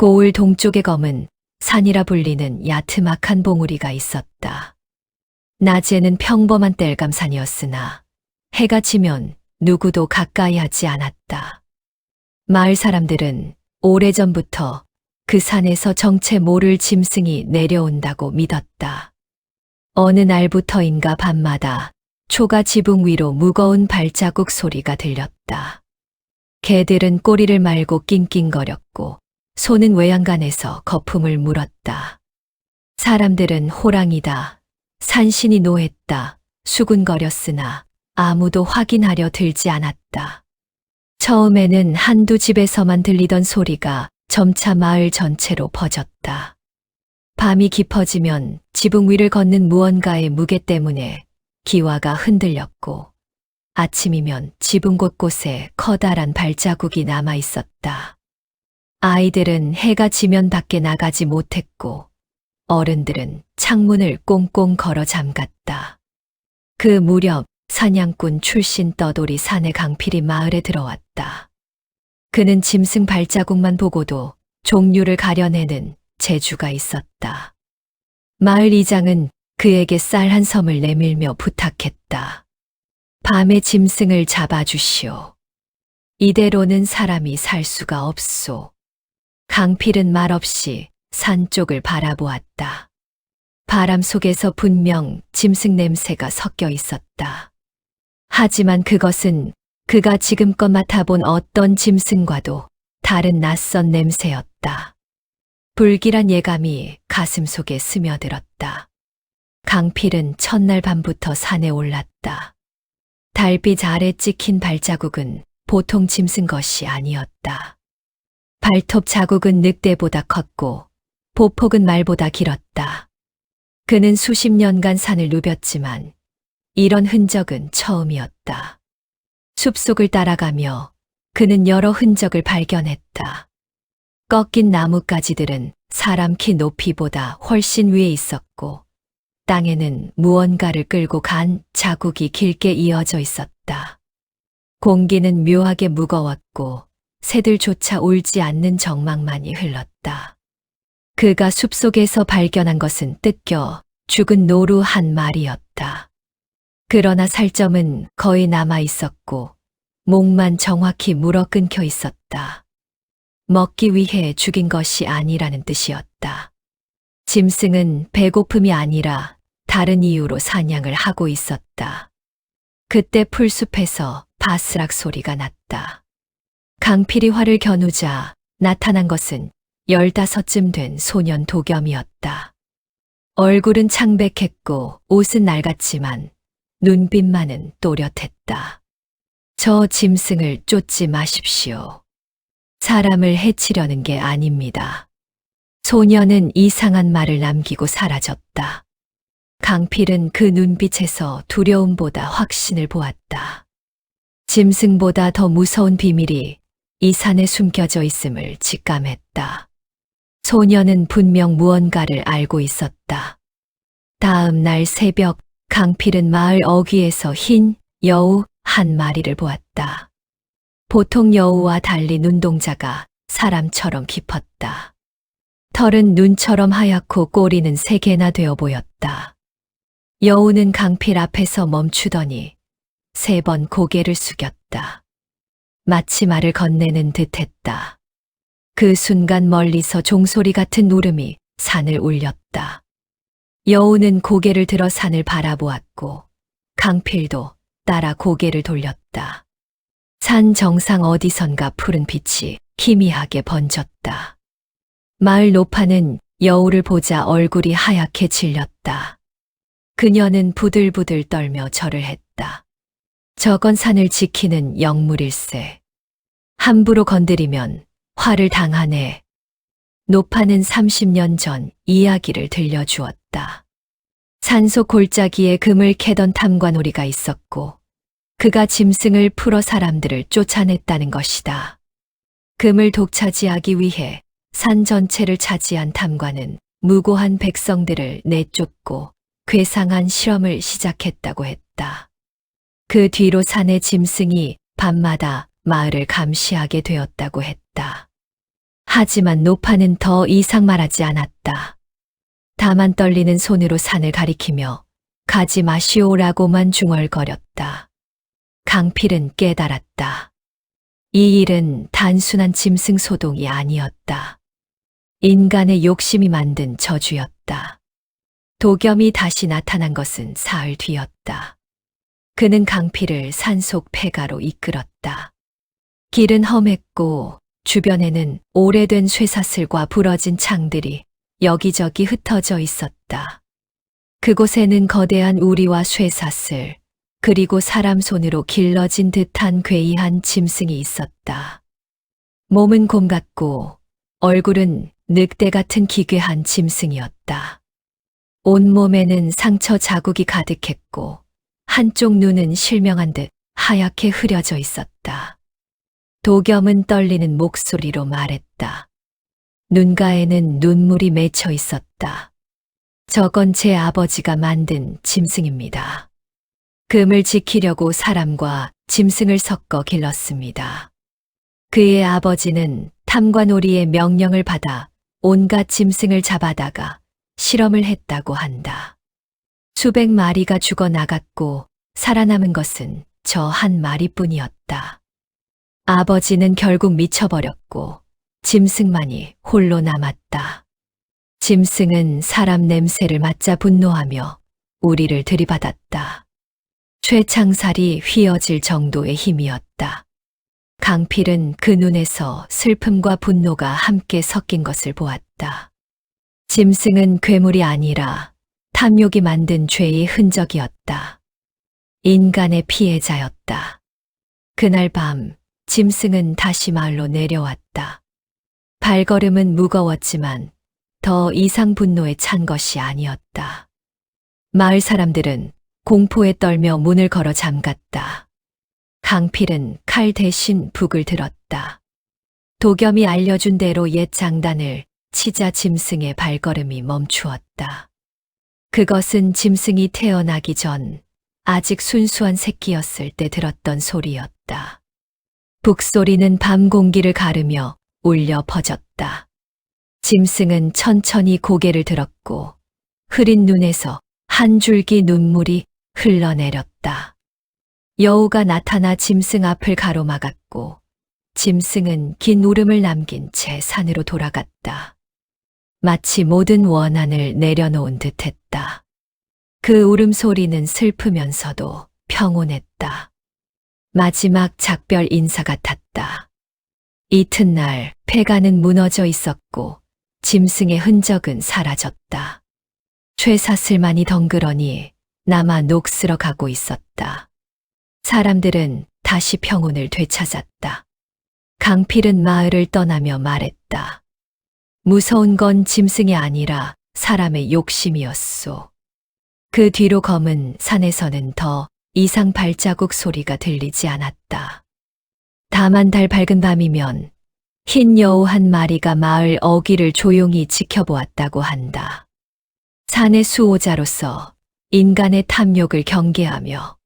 고을 동쪽의 검은 산이라 불리는 야트막한 봉우리가 있었다. 낮에는 평범한 땔감산이었으나 해가 지면 누구도 가까이 하지 않았다. 마을 사람들은 오래전부터 그 산에서 정체 모를 짐승이 내려온다고 믿었다. 어느 날부터인가 밤마다 초가 지붕 위로 무거운 발자국 소리가 들렸다. 개들은 꼬리를 말고 낑낑거렸고 소는 외양간에서 거품을 물었다. 사람들은 호랑이다, 산신이 노했다, 수군거렸으나 아무도 확인하려 들지 않았다. 처음에는 한두 집에서만 들리던 소리가 점차 마을 전체로 퍼졌다. 밤이 깊어지면 지붕 위를 걷는 무언가의 무게 때문에 기와가 흔들렸고 아침이면 지붕 곳곳에 커다란 발자국이 남아 있었다. 아이들은 해가 지면 밖에 나가지 못했고 어른들은 창문을 꽁꽁 걸어 잠갔다. 그 무렵 사냥꾼 출신 떠돌이 사내 강필이 마을에 들어왔다. 그는 짐승 발자국만 보고도 종류를 가려내는 재주가 있었다. 마을 이장은 그에게 쌀 한 섬을 내밀며 부탁했다. 밤에 짐승을 잡아주시오. 이대로는 사람이 살 수가 없소. 강필은 말없이 산 쪽을 바라보았다. 바람 속에서 분명 짐승 냄새가 섞여 있었다. 하지만 그것은 그가 지금껏 맡아본 어떤 짐승과도 다른 낯선 냄새였다. 불길한 예감이 가슴 속에 스며들었다. 강필은 첫날 밤부터 산에 올랐다. 달빛 아래 찍힌 발자국은 보통 짐승 것이 아니었다. 발톱 자국은 늑대보다 컸고 보폭은 말보다 길었다. 그는 수십 년간 산을 누볐지만 이런 흔적은 처음이었다. 숲속을 따라가며 그는 여러 흔적을 발견했다. 꺾인 나뭇가지들은 사람 키 높이보다 훨씬 위에 있었고 땅에는 무언가를 끌고 간 자국이 길게 이어져 있었다. 공기는 묘하게 무거웠고 새들조차 울지 않는 정막만이 흘렀다. 그가 숲속에서 발견한 것은 뜯겨 죽은 노루 한 마리였다. 그러나 살점은 거의 남아 있었고 목만 정확히 물어 끊겨 있었다. 먹기 위해 죽인 것이 아니라는 뜻이었다. 짐승은 배고픔이 아니라 다른 이유로 사냥을 하고 있었다. 그때 풀숲에서 바스락 소리가 났다. 강필이 활을 겨누자 나타난 것은 15쯤 된 소년 도겸이었다. 얼굴은 창백했고 옷은 낡았지만 눈빛만은 또렷했다. 저 짐승을 쫓지 마십시오. 사람을 해치려는 게 아닙니다. 소년은 이상한 말을 남기고 사라졌다. 강필은 그 눈빛에서 두려움보다 확신을 보았다. 짐승보다 더 무서운 비밀이 이 산에 숨겨져 있음을 직감했다. 소년은 분명 무언가를 알고 있었다. 다음 날 새벽 강필은 마을 어귀에서 흰 여우 한 마리를 보았다. 보통 여우와 달리 눈동자가 사람처럼 깊었다. 털은 눈처럼 하얗고 꼬리는 3개나 되어 보였다. 여우는 강필 앞에서 멈추더니 3번 고개를 숙였다. 마치 말을 건네는 듯했다. 그 순간 멀리서 종소리 같은 울음이 산을 울렸다. 여우는 고개를 들어 산을 바라보았고 강필도 따라 고개를 돌렸다. 산 정상 어디선가 푸른 빛이 희미하게 번졌다. 마을 노파는 여우를 보자 얼굴이 하얗게 질렸다. 그녀는 부들부들 떨며 절을 했다. 저건 산을 지키는 영물일세. 함부로 건드리면 화를 당하네. 노파는 30년 전 이야기를 들려주었다. 산속 골짜기에 금을 캐던 탐관오리가 있었고 그가 짐승을 풀어 사람들을 쫓아냈다는 것이다. 금을 독차지하기 위해 산 전체를 차지한 탐관은 무고한 백성들을 내쫓고 괴상한 실험을 시작했다고 했다. 그 뒤로 산의 짐승이 밤마다 마을을 감시하게 되었다고 했다. 하지만 노파는 더 이상 말하지 않았다. 다만 떨리는 손으로 산을 가리키며 가지 마시오라고만 중얼거렸다. 강필은 깨달았다. 이 일은 단순한 짐승 소동이 아니었다. 인간의 욕심이 만든 저주였다. 도겸이 다시 나타난 것은 사흘 뒤였다. 그는 강필을 산속 폐가로 이끌었다. 길은 험했고 주변에는 오래된 쇠사슬과 부러진 창들이 여기저기 흩어져 있었다. 그곳에는 거대한 우리와 쇠사슬, 그리고 사람 손으로 길러진 듯한 괴이한 짐승이 있었다. 몸은 곰 같고 얼굴은 늑대 같은 기괴한 짐승이었다. 온몸에는 상처 자국이 가득했고 한쪽 눈은 실명한 듯 하얗게 흐려져 있었다. 도겸은 떨리는 목소리로 말했다. 눈가에는 눈물이 맺혀 있었다. 저건 제 아버지가 만든 짐승입니다. 금을 지키려고 사람과 짐승을 섞어 길렀습니다. 그의 아버지는 탐관오리의 명령을 받아 온갖 짐승을 잡아다가 실험을 했다고 한다. 수백 마리가 죽어 나갔고 살아남은 것은 저 한 마리뿐이었다. 아버지는 결국 미쳐버렸고 짐승만이 홀로 남았다. 짐승은 사람 냄새를 맡자 분노하며 우리를 들이받았다. 쇠창살이 휘어질 정도의 힘이었다. 강필은 그 눈에서 슬픔과 분노가 함께 섞인 것을 보았다. 짐승은 괴물이 아니라 탐욕이 만든 죄의 흔적이었다. 인간의 피해자였다. 그날 밤 짐승은 다시 마을로 내려왔다. 발걸음은 무거웠지만 더 이상 분노에 찬 것이 아니었다. 마을 사람들은 공포에 떨며 문을 걸어 잠갔다. 강필은 칼 대신 북을 들었다. 도겸이 알려준 대로 옛 장단을 치자 짐승의 발걸음이 멈추었다. 그것은 짐승이 태어나기 전 아직 순수한 새끼였을 때 들었던 소리였다. 북소리는 밤 공기를 가르며 울려 퍼졌다. 짐승은 천천히 고개를 들었고 흐린 눈에서 한 줄기 눈물이 흘러내렸다. 여우가 나타나 짐승 앞을 가로막았고 짐승은 긴 울음을 남긴 채 산으로 돌아갔다. 마치 모든 원한을 내려놓은 듯했다. 그 울음소리는 슬프면서도 평온했다. 마지막 작별 인사 같았다. 이튿날 폐가는 무너져 있었고 짐승의 흔적은 사라졌다. 쇠사슬만이 덩그러니 남아 녹슬어 가고 있었다. 사람들은 다시 평온을 되찾았다. 강필은 마을을 떠나며 말했다. 무서운 건 짐승이 아니라 사람의 욕심이었소. 그 뒤로 검은 산에서는 더 이상 발자국 소리가 들리지 않았다. 다만 달 밝은 밤이면 흰 여우 한 마리가 마을 어귀를 조용히 지켜보았다고 한다. 산의 수호자로서 인간의 탐욕을 경계하며